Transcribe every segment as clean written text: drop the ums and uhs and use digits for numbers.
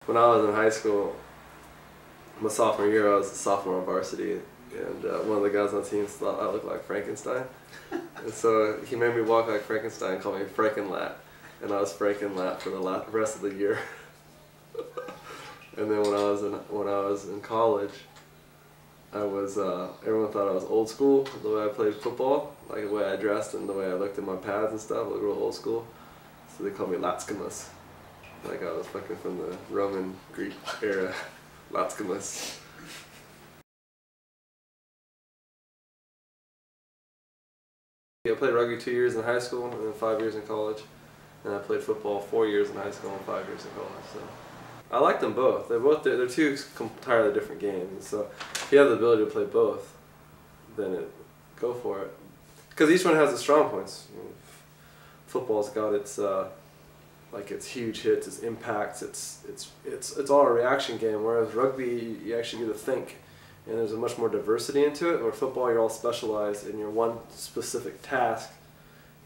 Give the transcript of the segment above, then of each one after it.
When I was in high school, my sophomore year, I was a sophomore on varsity, and one of the guys on the team thought I looked like Frankenstein. And so he made me walk like Frankenstein and called me Frankenlat. And I was Frankenlat for the rest of the year. And then when I was in college, I was everyone thought I was old school, the way I played football, like the way I dressed and the way I looked at my pads and stuff, looked real old school. So they called me Latzke, like I was fucking from the Roman Greek era. Latzke. I played rugby 2 years in high school and then 5 years in college, and I played football 4 years in high school and 5 years in college. So I like them both. They're two entirely different games. So if you have the ability to play both, then go for it. Because each one has its strong points. Football's got its like its huge hits, its impacts. It's all a reaction game. Whereas rugby, you actually get to think, and there's a much more diversity into it. Where football, you're all specialized in your one specific task,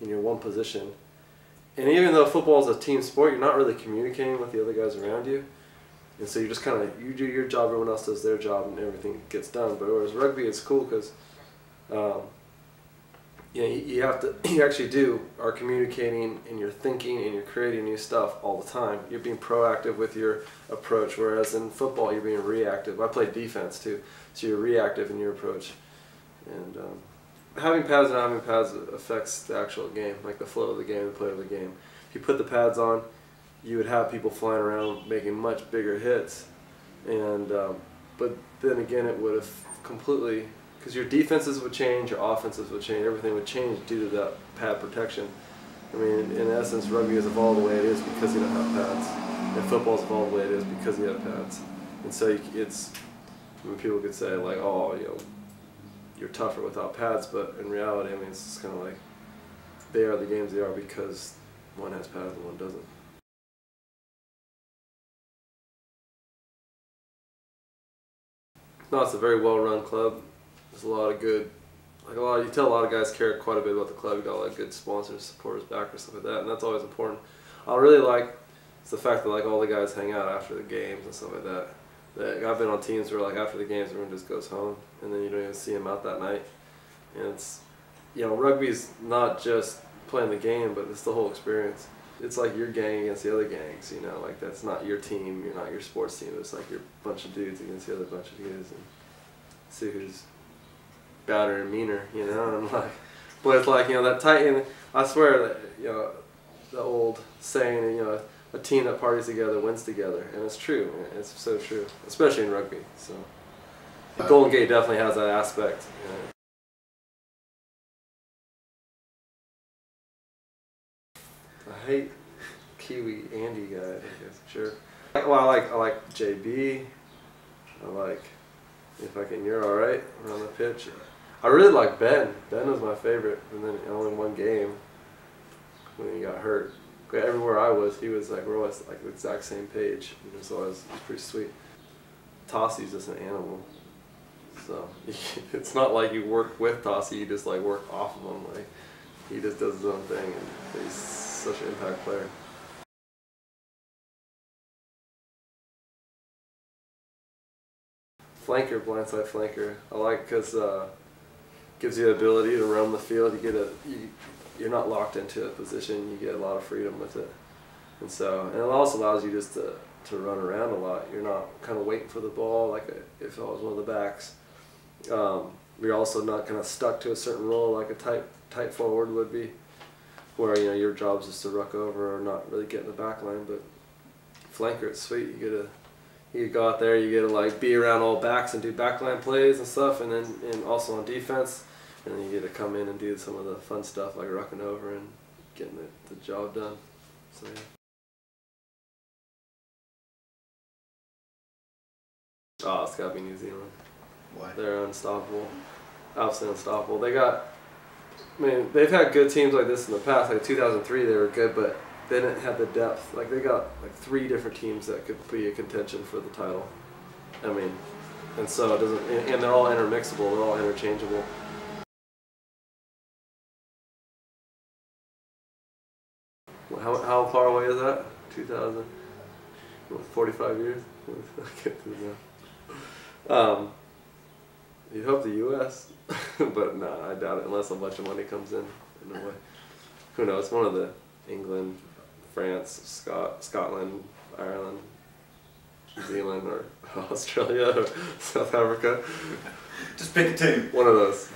in your one position. And even though football is a team sport, you're not really communicating with the other guys around you. And so you just kind of, you do your job, everyone else does their job, and everything gets done. But whereas rugby, it's cool because you actually are communicating, and you're thinking, and you're creating new stuff all the time. You're being proactive with your approach, whereas in football, you're being reactive. I played defense too, so you're reactive in your approach. And having pads and not having pads affects the actual game, like the flow of the game, the play of the game. If you put the pads on, you would have people flying around making much bigger hits, and but then again, it would have completely, because your defenses would change, your offenses would change, everything would change due to that pad protection. I mean, in essence, rugby has evolved the way it is because you don't have pads, and football's evolved the way it is because you have pads. And so when people could say like, oh, you're tougher without pads, but in reality, I mean, it's just kind of like they are the games they are because one has pads and one doesn't. No, it's a very well-run club. There's a lot of good, you tell a lot of guys care quite a bit about the club. You got a lot of good sponsors, supporters, backers, stuff like that, and that's always important. I really like is the fact that like all the guys hang out after the games and stuff like that. I've been on teams where like after the games everyone just goes home and then you don't even see them out that night. And it's, rugby's not just playing the game, but it's the whole experience. It's like your gang against the other gangs, like that's not your team, you're not your sports team, it's like you're a bunch of dudes against the other bunch of dudes and see who's badder and meaner, and like, but it's like, that tight, and I swear that, the old saying, a team that parties together wins together, and it's true, it's so true, especially in rugby, so. Golden Gate definitely has that aspect. I hate Kiwi Andy guy, I guess, sure. Well, I like JB, I like You're Alright around the pitch. I really like Ben. Ben was my favorite, and then only one game when he got hurt. But everywhere I was, he was like, we're always like the exact same page. And so it was pretty sweet. Tossie's just an animal. So it's not like you work with Tossie, you just like work off of him. Like he just does his own thing, and he's such an impact player. Flanker, blindside flanker. I like because gives you the ability to roam the field. You're not locked into a position. You get a lot of freedom with it, and it also allows you just to run around a lot. You're not kind of waiting for the ball like if I was one of the backs. You're also not kind of stuck to a certain role like a tight forward would be, where your job's just to ruck over or not really get in the back line. But flanker, it's sweet. You go out there, you get to like be around all backs and do backline plays and stuff, and also on defense, and then you get to come in and do some of the fun stuff like rucking over and getting the job done. So yeah. Oh, it's gotta be New Zealand. Why? They're unstoppable, absolutely unstoppable. They've had good teams like this in the past. Like 2003, they were good, but they didn't have the depth. Like they got like 3 different teams that could be a contention for the title. And so it doesn't. And they're all intermixable. They're all interchangeable. How far away is that? 2000. 45 years? I can't do that. You'd hope the U.S., but no, I doubt it unless a bunch of money comes in a way. Who knows? One of the England, France, Scotland, Ireland, New Zealand, or Australia, or South Africa. Just pick a two. One of those.